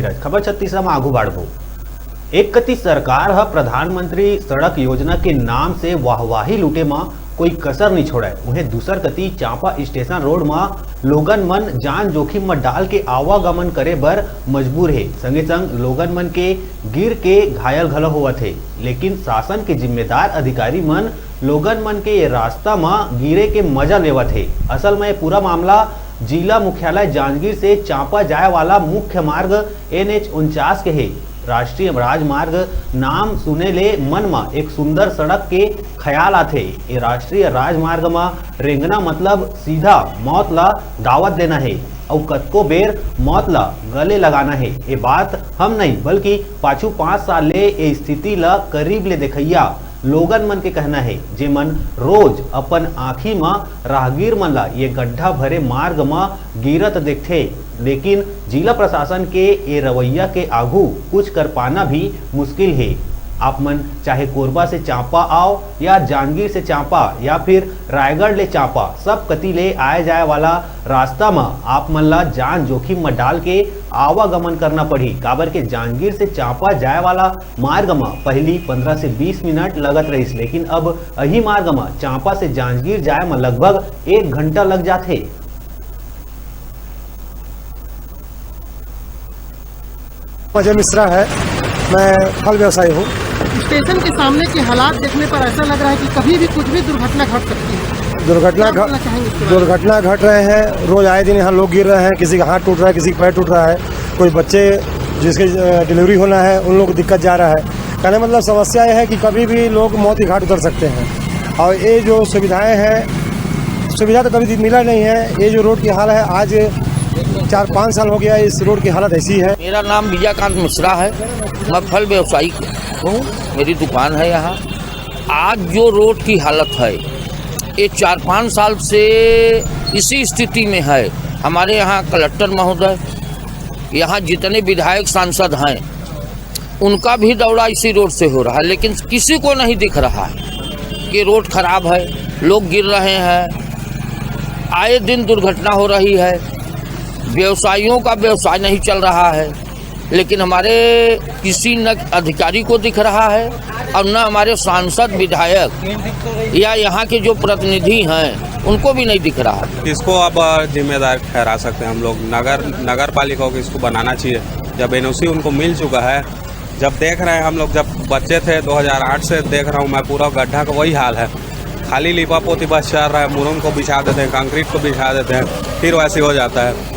नीरज। खबर 36 में आगू बाढ़बो। एक कति सरकार है प्रधानमंत्री सड़क योजना के नाम से वाहवाही लूटे में कोई कसर नहीं छोड़ा। उन्हें दूसर कति चांपा स्टेशन रोड में लोगन मन जान जोखिम में डाल के आवागमन करे बर मजबूर है। संगे संग लोगन मन के गिर के घायल घलो होवत है। लेकिन शासन के जिम्मेदार अधिकारी मन लोगन मन के ये रास्ता में गिरे के मजा लेवत है। असल में पूरा मामला जिला मुख्यालय जांजगीर से चांपा जाए वाला मुख्य मार्ग NH 49 के है। राष्ट्रीय राजमार्ग नाम सुने ले मन में एक सुंदर सड़क के ख्याल आते। ये राष्ट्रीय राजमार्ग में रेंगना मतलब सीधा मौत ला दावत देना है और कतको बेर मौत ला गले लगाना है। ये बात हम नहीं बल्कि पाछू 5 साल ले ये स्थिति ला करीब ले देखैया लोगन मन के कहना है, जे मन रोज अपन आँखी में राहगीर मन ला ये गड्ढा भरे मार्ग में गिरत देखते। लेकिन जिला प्रशासन के ये रवैया के आगू कुछ कर पाना भी मुश्किल है। आप मन चाहे कोरबा से चांपा आओ या जांजगीर से चांपा या फिर रायगढ़ ले चांपा, सब कति ले आए जाए वाला रास्ता में आप मन ला जान जोखिम में डाल के आवागमन करना पड़ी। काबर के जांजगीर से चांपा जाए वाला मार्ग में पहली 15 से 20 मिनट लगत रही, लेकिन अब यही मार्ग में चांपा से जांजगीर जाए में लगभग 1 घंटा लग जाते। अजय मिश्रा है, मैं फल व्यवसायी हूँ। स्टेशन के सामने के हालात देखने पर ऐसा लग रहा है कि कभी भी कुछ भी दुर्घटना घट सकती है। दुर्घटना घट रहे हैं, रोज आए दिन यहाँ लोग गिर रहे हैं। किसी का हाथ टूट रहा है, किसी का पैर टूट रहा है, कोई बच्चे जिसके डिलीवरी होना है उन लोग को दिक्कत जा रहा है। कहने मतलब समस्या यह है कि कभी भी लोग मौत के घाट उतर सकते हैं। और ये जो सुविधाएँ हैं, सुविधा तो कभी मिला नहीं है। ये जो रोड की हाल है, आज 4-5 साल हो गया इस रोड की हालत ऐसी है। मेरा नाम विजयकांत मिश्रा है, मैं फल व्यवसायी हूँ, मेरी दुकान है यहाँ। आज जो रोड की हालत है ये 4-5 साल से इसी स्थिति में है। हमारे यहाँ कलेक्टर महोदय, यहाँ जितने विधायक सांसद हैं उनका भी दौरा इसी रोड से हो रहा है, लेकिन किसी को नहीं दिख रहा है कि रोड खराब है, लोग गिर रहे हैं, आए दिन दुर्घटना हो रही है, व्यवसायियों का व्यवसाय नहीं चल रहा है। लेकिन हमारे किसी न अधिकारी को दिख रहा है और न हमारे सांसद विधायक या यहाँ के जो प्रतिनिधि हैं उनको भी नहीं दिख रहा है। इसको अब जिम्मेदार ठहरा सकते हैं हम लोग, नगर पालिका को इसको बनाना चाहिए। जब NOC उनको मिल चुका है, जब देख रहे हैं हम लोग, जब बच्चे थे 2008 से देख रहा हूँ मैं, पूरा गड्ढा का वही हाल है। खाली लिपा पोती बस चल रहा है, मुरम को बिछा देते हैं, कंक्रीट को बिछा देते हैं, फिर वैसे हो जाता है।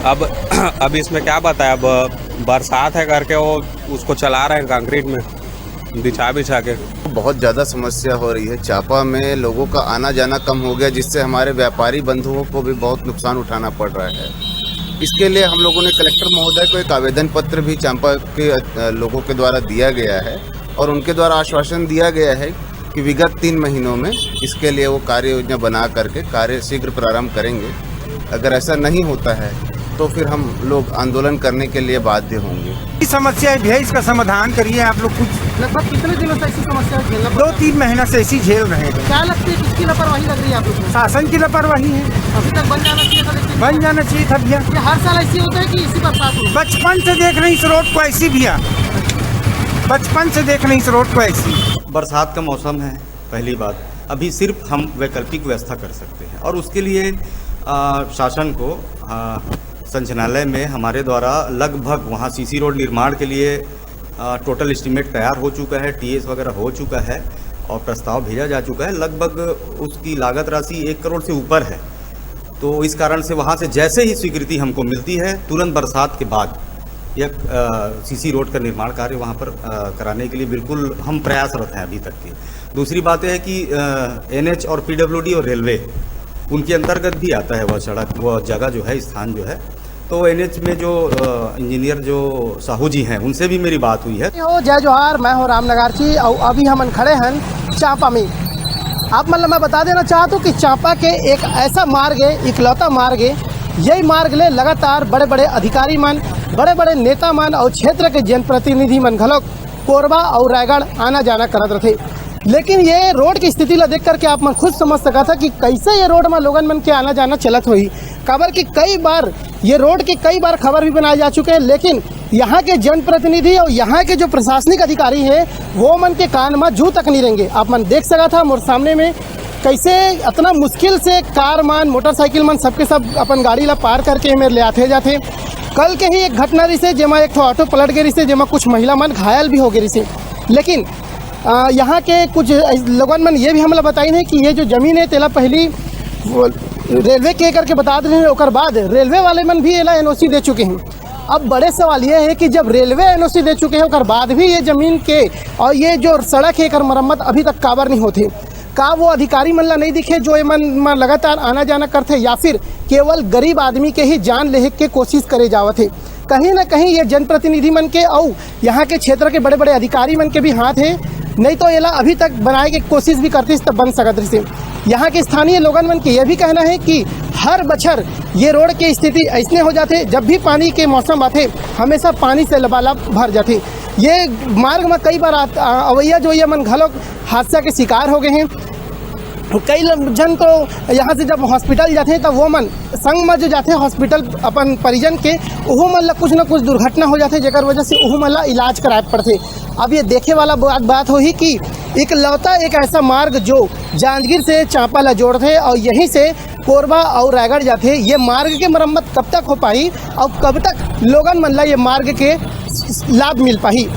अब इसमें क्या बताया, अब बरसात है करके वो उसको चला रहे हैं कंक्रीट में बिछा के। बहुत ज़्यादा समस्या हो रही है। चांपा में लोगों का आना जाना कम हो गया, जिससे हमारे व्यापारी बंधुओं को भी बहुत नुकसान उठाना पड़ रहा है। इसके लिए हम लोगों ने कलेक्टर महोदय को एक आवेदन पत्र भी चांपा के लोगों के द्वारा दिया गया है और उनके द्वारा आश्वासन दिया गया है कि विगत 3 महीनों में इसके लिए वो कार्य योजना बना करके कार्य शीघ्र प्रारंभ करेंगे। अगर ऐसा नहीं होता है तो फिर हम लोग आंदोलन करने के लिए बाध्य होंगे। समस्या है, इसका समाधान करिए आप लोग। कुछ लगभग कितने दिनों से ऐसी समस्या झेलना? 2-3 महीना से ऐसी झेल रहे हैं। क्या लगती है, किसकी लापरवाही लग रही है आप लोग? शासन की लापरवाही है। अभी तक बन जाना चाहिए था, लेकिन बन जाना चाहिए था भैया। ये हर साल ऐसी होता है कि इसी बरसात में? बचपन से देख रहे इस रोड को ऐसी भैया, बचपन से देख रहे इस रोड को ऐसी। बरसात का मौसम है, पहली बात। अभी सिर्फ हम वैकल्पिक व्यवस्था कर सकते हैं और उसके लिए शासन को संचालनालय में हमारे द्वारा लगभग वहाँ CC रोड निर्माण के लिए टोटल एस्टीमेट तैयार हो चुका है, TS वगैरह हो चुका है और प्रस्ताव भेजा जा चुका है। लगभग उसकी लागत राशि 1 करोड़ से ऊपर है। तो इस कारण से वहाँ से जैसे ही स्वीकृति हमको मिलती है, तुरंत बरसात के बाद यह CC रोड का निर्माण कार्य वहाँ पर कराने के लिए बिल्कुल हम प्रयासरत हैं अभी तक की। दूसरी बात है कि NH और PWD और रेलवे उनके अंतर्गत भी आता है वह सड़क, वह जगह जो है, स्थान जो है। तो NH में जो इंजीनियर जो साहू जी हैं उनसे भी मेरी बात हुई है। जय जोहार, मैं हूँ रामनगर जी और अभी हम खड़े हैं चांपा में। आप मतलब मैं बता देना चाहता हूँ कि चांपा के एक ऐसा मार्ग है, इकलौता मार्ग है। यही मार्ग ले लगातार बड़े बड़े अधिकारी मन, बड़े बड़े नेता मन और क्षेत्र के जनप्रतिनिधि मन घलोक कोरबा और रायगढ़ आना जाना करत रहे। लेकिन ये रोड की स्थिति ला देख करके आप मन खुद समझ सका था कि कैसे ये रोड में लोगन मन के आना जाना चलत हुई। खबर की कई बार ये रोड की कई बार खबर भी बनाए जा चुके हैं, लेकिन यहाँ के जनप्रतिनिधि और यहाँ के जो प्रशासनिक अधिकारी है वो मन के कान में जू तक नहीं रहेंगे। आप मन देख सका था मोर सामने में कैसे इतना मुश्किल से कार मान मोटरसाइकिल मन सबके सब अपन गाड़ी ला पार करके मेरे ले आते जाते। कल के ही एक घटना रही से जेमा एक ऑटो पलट गई से, जेमा कुछ महिला मन घायल भी हो गई से। लेकिन यहाँ के कुछ लोगन मन ये भी हमला बताई है कि ये जो ज़मीन है तेला पहली रेलवे के करके बता दे रहे, और बाद रेलवे वाले मन भी एला एनओसी दे चुके हैं। अब बड़े सवाल ये है कि जब रेलवे एनओसी दे चुके हैं और बाद भी ये ज़मीन के और ये जो सड़क है कर मरम्मत अभी तक काबर नहीं होती, का वो अधिकारी मन ला नहीं दिखे जो ये मन लगातार आना जाना करते, या फिर केवल गरीब आदमी के ही जान लेहे के कोशिश करे जावत है। कहीं ना कहीं ये जनप्रतिनिधि मन के और यहाँ के क्षेत्र के बड़े बड़े अधिकारी मन के भी हाथ है, नहीं तो एला अभी तक बनाए के कोशिश भी करती तब बन सकत रही। यहाँ के स्थानीय लोगन मन के यह भी कहना है कि हर बछर ये रोड की स्थिति ऐसने हो जाते, जब भी पानी के मौसम आते हमेशा पानी से लबालब भर जाते। ये मार्ग में कई बार अवैया जो ये मन घलोक हादसा के शिकार हो गए हैं। कई जन तो यहाँ से जब हॉस्पिटल जाते हैं तब वो मन संग में जो जाते हैं हॉस्पिटल अपन परिजन के, वह मन ला कुछ ना कुछ दुर्घटना हो जाते जेकर वजह से वह मन ला इलाज कराए पड़ते। अब ये देखे वाला बात हो ही कि इकलौता एक ऐसा मार्ग जो जांजगीर से चांपा ला जोड़ते और यहीं से कोरबा और रायगढ़ जाते, ये मार्ग के मरम्मत कब तक हो पाई और कब तक लोगन मन ला ये मार्ग के लाभ मिल पाई।